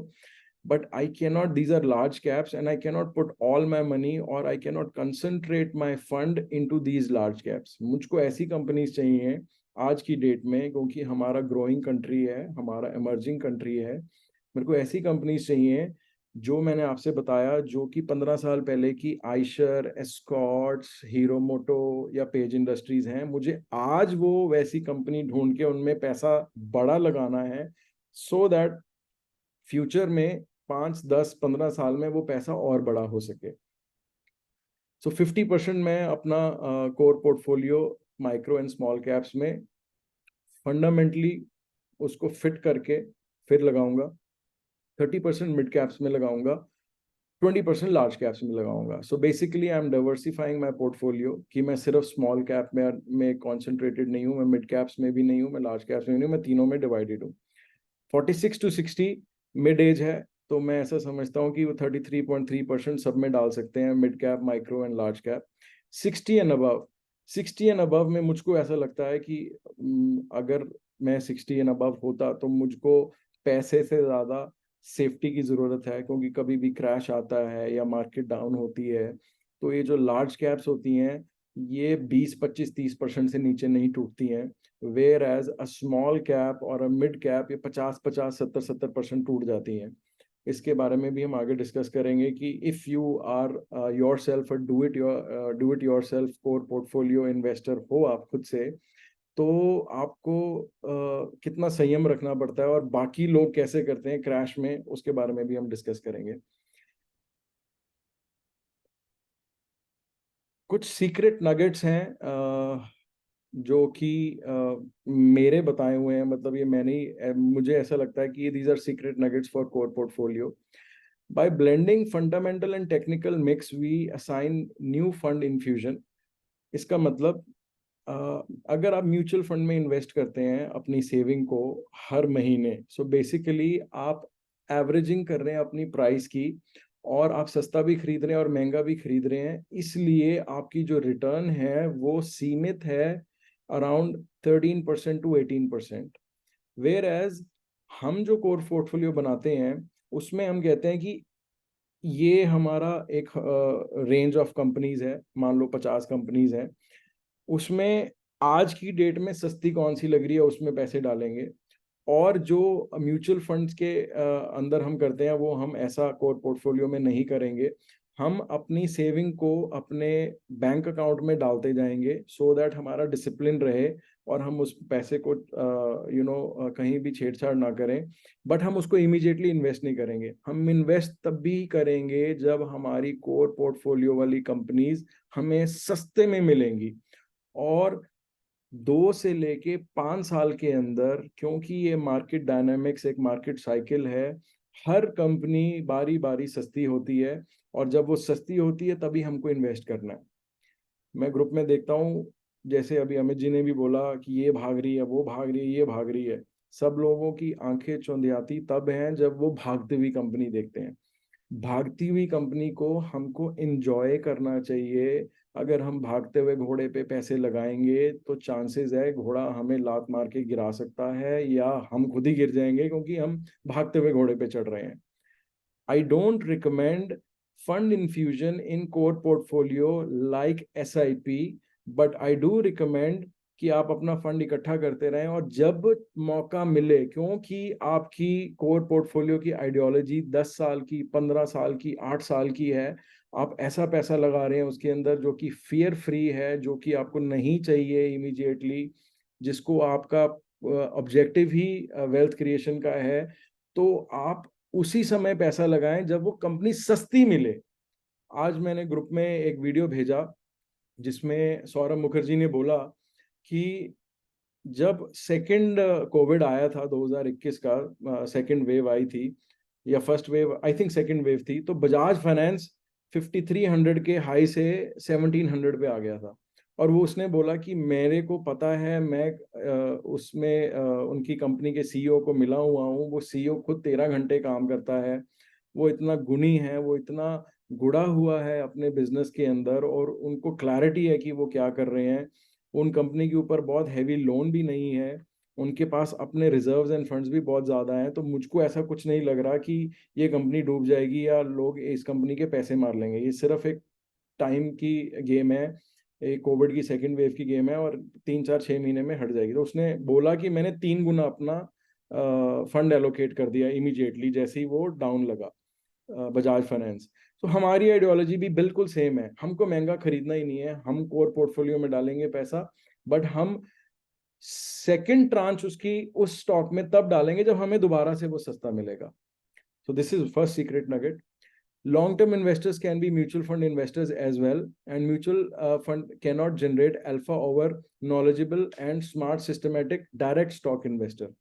but I cannot, these are large caps and I cannot put all my money or I cannot concentrate my fund into these large caps. मुझको ऐसी companies चाहिए आज की date में, क्योंकि हमारा growing country है, हमारा इमर्जिंग कंट्री है। मेरे को ऐसी कंपनीज चाहिए जो मैंने आपसे बताया, जो कि 15 साल पहले की आइशर, एस्कॉर्ट्स, हीरो मोटो या पेज इंडस्ट्रीज हैं। मुझे आज वो वैसी कंपनी ढूंढ के उनमें पैसा बड़ा लगाना है, सो दैट फ्यूचर में 5, 10, 15 साल में वो पैसा और बड़ा हो सके। सो 50% मैं अपना core portfolio micro and small caps में फंडामेंटली उसको फिट करके फिर लगाऊंगा। 30% मिड कैप्स में लगाऊंगा, 20% लार्ज कैप्स में लगाऊंगा। So basically I am diversifying my portfolio, कि मैं सिर्फ स्मॉल कैप में कॉन्सेंट्रेटेड नहीं हूँ, मैं मिड कैप्स में भी नहीं हूँ, मैं लार्ज कैप्स में नहीं हूँ, मैं तीनों में डिवाइडेड हूँ। 46 to 60 मिड एज है, तो मैं ऐसा समझता हूँ कि वो 33.3% सब में डाल सकते हैं, mid cap, micro and large cap. 60 and above में मुझको ऐसा लगता है कि अगर मैं 60 एंड अबव होता तो मुझको पैसे से ज़्यादा सेफ्टी की ज़रूरत है, क्योंकि कभी भी क्रैश आता है या मार्केट डाउन होती है तो ये जो लार्ज कैप्स होती हैं ये 20, 25, 30% से नीचे नहीं टूटती हैं। Whereas a small cap और अ मिड कैप ये 50, 70% टूट जाती हैं। इसके बारे में भी हम आगे डिस्कस करेंगे कि if you are yourself do it yourself core portfolio investor हो आप खुद से, तो आपको कितना संयम रखना पड़ता है और बाकी लोग कैसे करते हैं क्रैश में, उसके बारे में भी हम डिस्कस करेंगे। कुछ सीक्रेट नगेट्स हैं जो कि मेरे बताए हुए हैं, मतलब ये मैंने मुझे ऐसा लगता है कि these are secret nuggets for core portfolio. By blending fundamental and technical mix we assign new fund infusion. इसका मतलब अगर आप म्यूचुअल फंड में इन्वेस्ट करते हैं अपनी सेविंग को हर महीने, सो बेसिकली आप एवरेजिंग कर रहे हैं अपनी प्राइस की, और आप सस्ता भी खरीद रहे हैं और महंगा भी खरीद रहे हैं, इसलिए आपकी जो रिटर्न है वो सीमित है अराउंड 13% to 18%। वेयर एज हम जो कोर पोर्टफोलियो बनाते हैं उसमें हम कहते हैं कि ये हमारा एक रेंज ऑफ कंपनीज है, मान लो 50 कंपनीज हैं, उसमें आज की डेट में सस्ती कौन सी लग रही है उसमें पैसे डालेंगे। और जो म्यूचुअल फंड्स के अंदर हम करते हैं वो हम ऐसा कोर पोर्टफोलियो में नहीं करेंगे। हम अपनी सेविंग को अपने बैंक अकाउंट में डालते जाएंगे, सो दैट हमारा डिसिप्लिन रहे और हम उस पैसे को कहीं भी छेड़छाड़ ना करें। बट हम उसको इमीडिएटली इन्वेस्ट नहीं करेंगे, हम इन्वेस्ट तब भी करेंगे जब हमारी कोर पोर्टफोलियो वाली कंपनीज हमें सस्ते में मिलेंगी। और 2 से लेके 5 साल के अंदर, क्योंकि ये मार्केट डायनामिक्स एक मार्केट साइकिल है, हर कंपनी बारी बारी सस्ती होती है, और जब वो सस्ती होती है तभी हमको इन्वेस्ट करना है। मैं ग्रुप में देखता हूँ, जैसे अभी अमित जी ने भी बोला कि ये भाग रही है, वो भाग रही है, ये भाग रही है, सब लोगों की आंखें चौंधियाती तब हैं जब वो भागती हुई कंपनी देखते हैं। भागती हुई कंपनी को हमको एंजॉय करना चाहिए। अगर हम भागते हुए घोड़े पे पैसे लगाएंगे तो चांसेस है घोड़ा हमें लात मार के गिरा सकता है या हम खुद ही गिर जाएंगे, क्योंकि हम भागते हुए घोड़े पे चढ़ रहे हैं। I don't recommend fund infusion in core portfolio like SIP, but I do recommend कि आप अपना फंड इकट्ठा करते रहें और जब मौका मिले, क्योंकि आपकी कोर पोर्टफोलियो की आइडियोलॉजी 10 साल की, 15 साल की, 8 साल की है, आप ऐसा पैसा लगा रहे हैं उसके अंदर जो कि फियर फ्री है, जो कि आपको नहीं चाहिए इमीडिएटली, जिसको आपका ऑब्जेक्टिव ही वेल्थ क्रिएशन का है, तो आप उसी समय पैसा लगाएं जब वो कंपनी सस्ती मिले। आज मैंने ग्रुप में एक वीडियो भेजा जिसमें सौरभ मुखर्जी ने बोला कि जब सेकंड कोविड आया था 2021 का, सेकंड वेव आई थी या first wave, I think second wave थी, तो बजाज फाइनेंस 5300 के हाई से 1700 पे आ गया था। और वो उसने बोला कि मेरे को पता है, मैं उसमें उनकी कंपनी के सीईओ को मिला हुआ हूँ, वो सीईओ खुद 13 घंटे काम करता है, वो इतना गुणी है, वो इतना गुड़ा हुआ है अपने बिजनेस के अंदर और उनको क्लैरिटी है कि वो क्या कर रहे हैं। उन कंपनी के ऊपर बहुत हैवी लोन भी नहीं है, उनके पास अपने रिजर्व्स एंड फंड्स भी बहुत ज़्यादा हैं। तो मुझको ऐसा कुछ नहीं लग रहा कि ये कंपनी डूब जाएगी या लोग इस कंपनी के पैसे मार लेंगे। ये सिर्फ एक टाइम की गेम है, एक कोविड की सेकंड वेव की गेम है और 3 4 6 महीने में हट जाएगी। तो उसने बोला कि मैंने 3 गुना अपना फंड एलोकेट कर दिया इमीडिएटली जैसे ही वो डाउन लगा, बजाज फाइनेंस। तो हमारी आइडियोलॉजी भी बिल्कुल सेम है, हमको महंगा खरीदना ही नहीं है, हम कोर पोर्टफोलियो में डालेंगे पैसा, बट हम सेकंड ट्रांच उसकी उस स्टॉक में तब डालेंगे जब हमें दोबारा से वो सस्ता मिलेगा। So this is first secret nugget. Long-term investors can be mutual fund investors as well, and mutual fund cannot generate alpha over knowledgeable and smart systematic direct stock investor.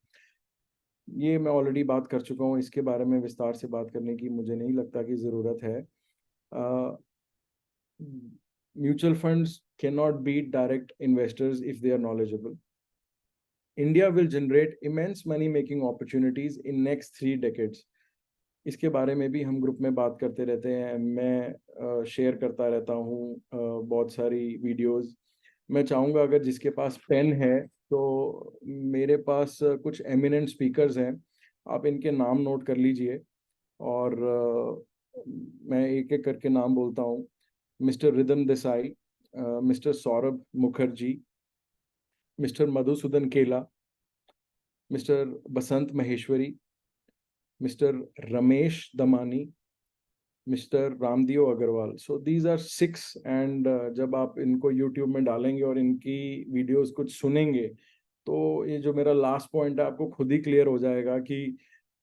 ये मैं ऑलरेडी बात कर चुका हूँ, इसके बारे में विस्तार से बात करने की मुझे नहीं लगता कि ज़रूरत है। Mutual funds cannot be direct investors if they are knowledgeable. India will generate immense money-making opportunities in next 3 decades. इसके बारे में भी हम ग्रुप में बात करते रहते हैं, मैं शेयर करता रहता हूँ बहुत सारी वीडियोस। मैं चाहूँगा अगर जिसके पास पेन है तो मेरे पास कुछ एमिनेंट स्पीकर्स हैं, आप इनके नाम नोट कर लीजिए और मैं एक एक करके नाम बोलता हूँ। Mister Ridham Desai, mister Saurabh Mukherjee, mister Madhusudan Kela, mister Basant Maheshwari, mister Ramesh Damani, mister Ramdev Agrawal. So these are 6 and जब आप इनको यूट्यूब में डालेंगे और इनकी वीडियोस कुछ सुनेंगे तो ये जो मेरा लास्ट पॉइंट है आपको खुद ही क्लियर हो जाएगा कि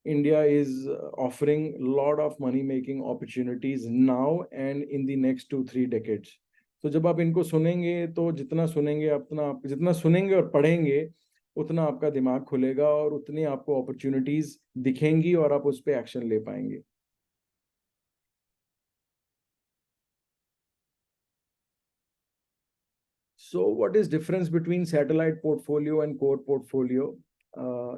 India is offering lot of money making opportunities now and in the next 2-3 decades. तो जब आप इनको सुनेंगे तो जितना सुनेंगे जितना सुनेंगे और पढ़ेंगे उतना आपका दिमाग खुलेगा और उतनी आपको अपॉर्चुनिटीज दिखेंगी और आप उस पर एक्शन ले पाएंगे। So what is difference between satellite portfolio and core portfolio?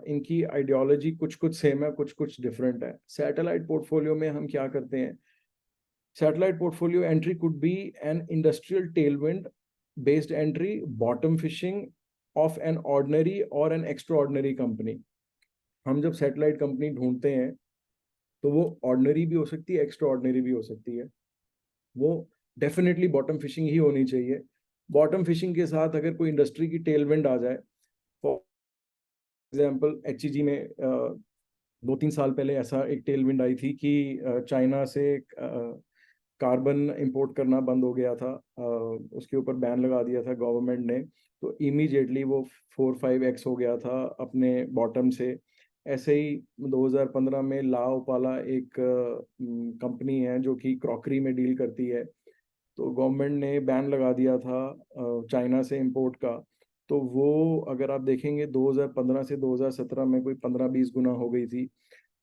इनकी आइडियोलॉजी कुछ सेम है, कुछ डिफरेंट है। सैटेलाइट पोर्टफोलियो में हम क्या करते हैं? Satellite portfolio entry could be an industrial Tailwind based entry, bottom fishing of an ordinary और एन एक्स्ट्राऑर्डिनरी कंपनी। हम जब सैटेलाइट कंपनी ढूंढते हैं तो वो ऑर्डिनरी भी हो सकती है, एक्स्ट्राऑर्डिनरी भी हो सकती है। वो डेफिनेटली बॉटम फिशिंग ही होनी चाहिए। बॉटम फिशिंग के साथ अगर कोई इंडस्ट्री की टेलविंड आ जाए, फॉर एग्जांपल एचईजी में 2-3 साल पहले ऐसा एक टेलविंड आई थी कि चाइना से कार्बन इंपोर्ट करना बंद हो गया था, उसके ऊपर बैन लगा दिया था गवर्नमेंट ने, तो इमीडिएटली वो 4-5x हो गया था अपने बॉटम से। ऐसे ही 2015 में लाओपाला एक कंपनी है जो कि क्रॉकरी में डील करती है, तो गवर्नमेंट ने बैन लगा दिया था चाइना से इंपोर्ट का। तो वो अगर आप देखेंगे 2015 से 2017 में कोई 15-20 गुना हो गई थी।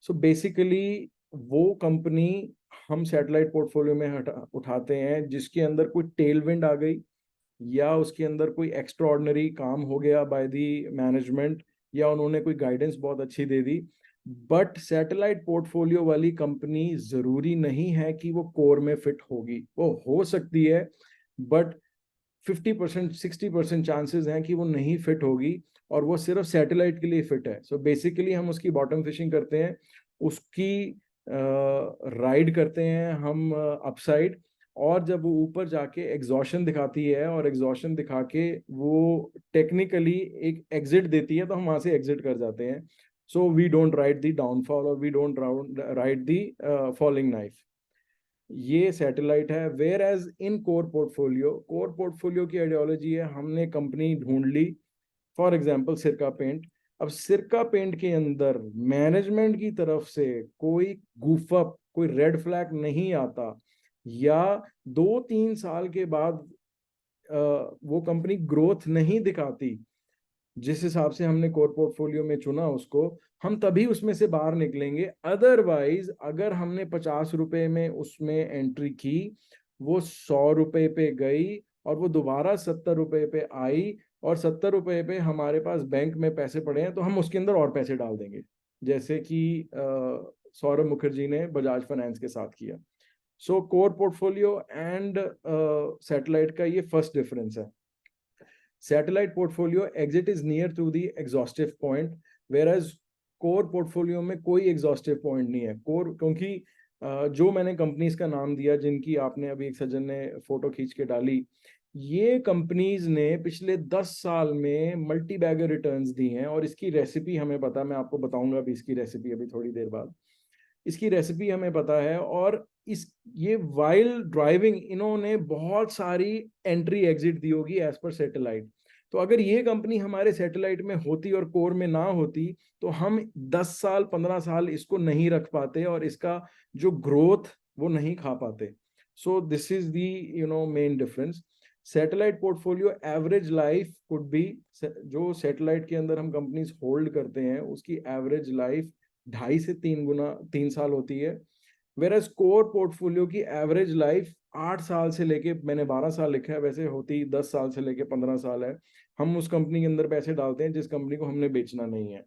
सो बेसिकली वो कंपनी हम सैटेलाइट पोर्टफोलियो में उठाते हैं जिसके अंदर कोई टेलविंड आ गई या उसके अंदर कोई एक्स्ट्राऑर्डिनरी काम हो गया बाय दी मैनेजमेंट या उन्होंने कोई गाइडेंस बहुत अच्छी दे दी, बट सैटेलाइट पोर्टफोलियो वाली कंपनी जरूरी नहीं है कि वो कोर में फिट होगी, वो हो सकती है बट 50% 60% चांसेस हैं कि वो नहीं फिट होगी और वो सिर्फ सैटेलाइट के लिए फिट है। सो बेसिकली हम उसकी बॉटम फिशिंग करते हैं, उसकी राइड करते हैं हम अपसाइड, और जब वो ऊपर जाके एग्जॉशन दिखाती है और एग्जॉशन दिखा के वो टेक्निकली एक एग्जिट देती है तो हम वहां से एग्जिट कर जाते हैं। So we don't ride the downfall और we don't ride the falling knife. ये सैटेलाइट है। Whereas in core portfolio की आइडियोलॉजी है, हमने कंपनी ढूंढ ली, फॉर एग्जांपल सिरका पेंट। अब सिरका पेंट के अंदर मैनेजमेंट की तरफ से कोई गूफअप, कोई रेड फ्लैग नहीं आता, या 2-3 साल के बाद वो कंपनी ग्रोथ नहीं दिखाती जिस हिसाब से हमने कोर पोर्टफोलियो में चुना उसको, हम तभी उसमें से बाहर निकलेंगे। अदरवाइज अगर हमने 50 रुपए में उसमें एंट्री की, वो 100 रुपए पे गई और वो दोबारा 70 रुपए पे आई और 70 रुपए पे हमारे पास बैंक में पैसे पड़े हैं तो हम उसके अंदर और पैसे डाल देंगे, जैसे कि सौरभ मुखर्जी ने बजाज फाइनेंस के साथ किया। So core portfolio and satellite का ये फर्स्ट डिफरेंस है। Satellite portfolio exit is near to the exhaustive point, whereas core portfolio में कोई एग्जॉस्टिव पॉइंट नहीं है। कोर, क्योंकि जो मैंने कंपनीज का नाम दिया जिनकी आपने अभी एक सज्जन ने फोटो खींच के डाली, ये कंपनीज ने पिछले 10 साल में मल्टी बैगर रिटर्न्स दी हैं और इसकी रेसिपी हमें पता है, मैं आपको बताऊंगा भी इसकी रेसिपी अभी थोड़ी देर बाद। इसकी रेसिपी हमें पता है, और इस ये वाइल ड्राइविंग इन्होंने बहुत सारी एंट्री एग्जिट दी होगी एज पर सैटेलाइट। तो अगर ये कंपनी हमारे सैटेलाइट में होती और कोर में ना होती तो हम 10 साल 15 साल इसको नहीं रख पाते और इसका जो ग्रोथ वो नहीं खा पाते। So this is the main difference. Satellite portfolio average life could be, जो सैटेलाइट के अंदर हम कंपनीज होल्ड करते हैं उसकी एवरेज लाइफ 2.5 से 3 साल होती है। वेरएज कोर पोर्टफोलियो की एवरेज लाइफ 8 साल से लेके, मैंने 12 साल लिखा है, वैसे होती 10 साल से लेके 15 साल है। हम उस कंपनी के अंदर पैसे डालते हैं जिस कंपनी को हमने बेचना नहीं है।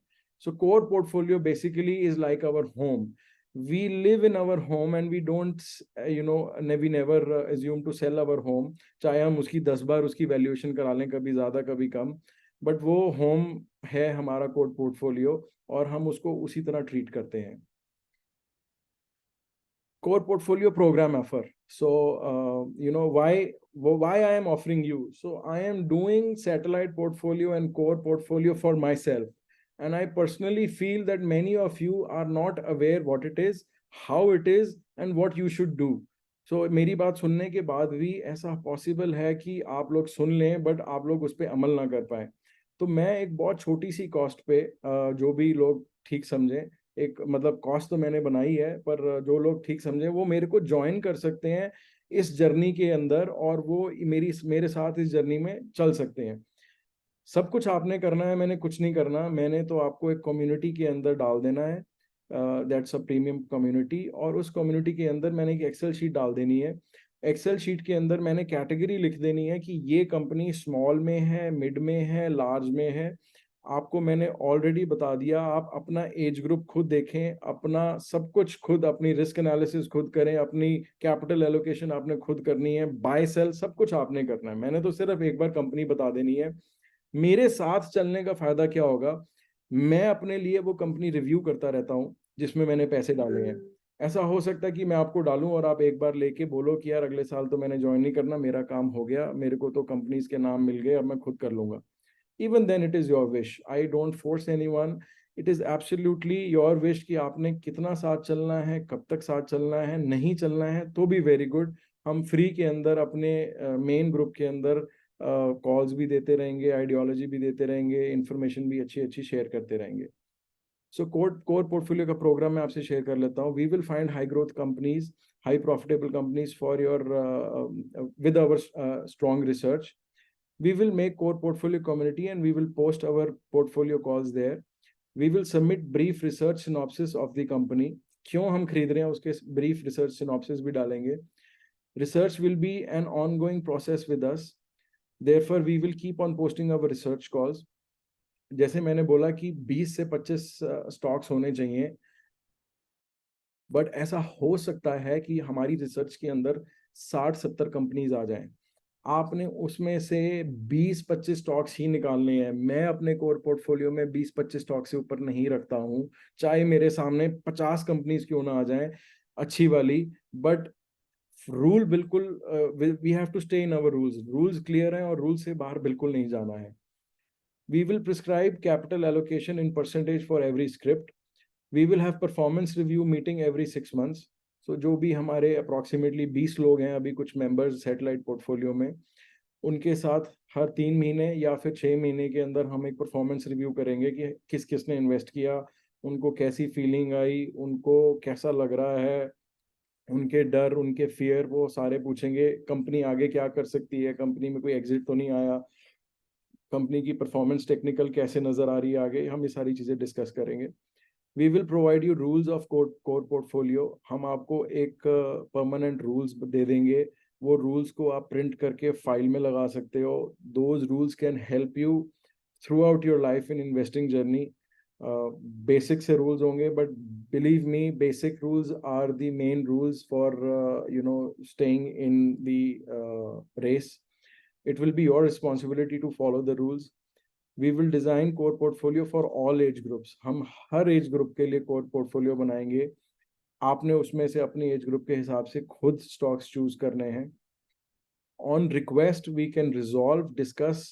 So core portfolio basically is like our home. We live in our home and we don't, we never assume to sell our home, चाहे हम उसकी 10 बार उसकी वैल्यूएशन करा लें, कभी ज्यादा कभी कम, बट वो होम है हमारा कोर पोर्टफोलियो और हम उसको उसी तरह ट्रीट करते हैं। Core portfolio program offer. So why I am offering you. So I am doing satellite portfolio and core portfolio for myself, and I personally feel that many of you are not aware what it is, how it is, and what you should do. So मेरी बात सुनने के बाद भी ऐसा possible है कि आप लोग सुन लें बट आप लोग उस पर अमल ना कर पाए। तो मैं एक बहुत छोटी सी कॉस्ट पे, जो भी लोग ठीक समझें, एक मतलब कॉस्ट तो मैंने बनाई है, पर जो लोग ठीक समझे वो मेरे को ज्वाइन कर सकते हैं इस जर्नी के अंदर और वो मेरे साथ इस जर्नी में चल सकते हैं। सब कुछ आपने करना है, मैंने कुछ नहीं करना। मैंने तो आपको एक कम्युनिटी के अंदर डाल देना है, दैट्स अ प्रीमियम कम्युनिटी, और उस कम्युनिटी के अंदर मैंने एक एक्सेल शीट डाल देनी है। एक्सेल शीट के अंदर मैंने कैटेगरी लिख देनी है कि ये कंपनी स्मॉल में है, मिड में है, लार्ज में है। आपको मैंने ऑलरेडी बता दिया, आप अपना एज ग्रुप खुद देखें, अपना सब कुछ खुद, अपनी रिस्क एनालिसिस खुद करें, अपनी कैपिटल एलोकेशन आपने खुद करनी है, बाय सेल सब कुछ आपने करना है। मैंने तो सिर्फ एक बार कंपनी बता देनी है। मेरे साथ चलने का फायदा क्या होगा, मैं अपने लिए वो कंपनी रिव्यू करता रहता हूँ जिसमें मैंने पैसे डाले हैं। ऐसा हो सकता है कि मैं आपको डालूं और आप एक बार लेके बोलो कि यार अगले साल तो मैंने ज्वाइन नहीं करना, मेरा काम हो गया, मेरे को तो कंपनीज के नाम मिल गए, अब मैं खुद कर लूंगा। Even then it is your wish. I don't force anyone. It is absolutely your wish कि आपने कितना साथ चलना है, कब तक साथ चलना है, नहीं चलना है तो भी वेरी गुड। हम फ्री के अंदर अपने मेन ग्रुप के अंदर कॉल्स भी देते रहेंगे, आइडियोलॉजी भी देते रहेंगे, इंफॉर्मेशन भी अच्छी अच्छी शेयर करते रहेंगे। सो कोर पोर्टफोलियो का प्रोग्राम मैं आपसे शेयर कर लेता हूँ। We will find high growth companies, high profitable companies for your with our strong research. We will make core portfolio community and we will post our portfolio calls there. We will submit brief research synopsis of the company. क्यों हम खरीद रहे हैं उसके brief research synopsis भी डालेंगे. Research will be an ongoing process with us. Therefore, we will keep on posting our research calls. जैसे मैंने बोला कि 20 से 25 स्टॉक्स होने चाहिए, बट ऐसा हो सकता है कि हमारी रिसर्च के अंदर 60-70 कंपनीज आ जाएं। आपने उसमें से 20-25 स्टॉक्स ही निकालने हैं। मैं अपने कोर पोर्टफोलियो में 20-25 स्टॉक से ऊपर नहीं रखता हूं, चाहे मेरे सामने 50 कंपनीज क्यों ना आ जाएं अच्छी वाली, बट रूल बिल्कुल we have to stay in our rules clear हैं और रूल से बाहर बिल्कुल नहीं जाना है। We will prescribe capital allocation in percentage for every script. We will have performance review meeting every 6 months. So जो भी हमारे अप्रॉक्सीमेटली 20 लोग हैं अभी कुछ मेंबर्स सैटेलाइट पोर्टफोलियो में, उनके साथ हर 3 महीने या फिर 6 महीने के अंदर हम एक परफॉर्मेंस रिव्यू करेंगे कि किस किस ने इन्वेस्ट किया, उनको कैसी फीलिंग आई, उनको कैसा लग रहा है, उनके डर, उनके फियर, वो सारे पूछेंगे। कंपनी आगे क्या कर सकती है, कंपनी में कोई एग्जिट तो नहीं आया, कंपनी की परफॉर्मेंस टेक्निकल कैसे नजर आ रही है आगे, हम ये सारी चीजें डिस्कस करेंगे। We will provide you rules of core portfolio. हम आपको एक परमानेंट रूल्स दे देंगे, वो रूल्स को आप प्रिंट करके फाइल में लगा सकते हो। Those rules can help you throughout your life in investing journey. Basic से रूल्स होंगे, but believe me, basic rules are the main rules for staying in the race. It will be your responsibility to follow the rules. We will design core portfolio for all age groups. हम हर age group के लिए core portfolio बनाएंगे। आपने उसमें से अपनी age group के हिसाब से खुद स्टॉक्स चूज करने हैं। On request, we can resolve, discuss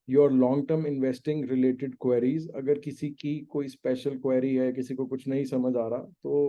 your long-term investing related queries. अगर किसी की कोई स्पेशल क्वेरी है, किसी को कुछ नहीं समझ आ रहा, तो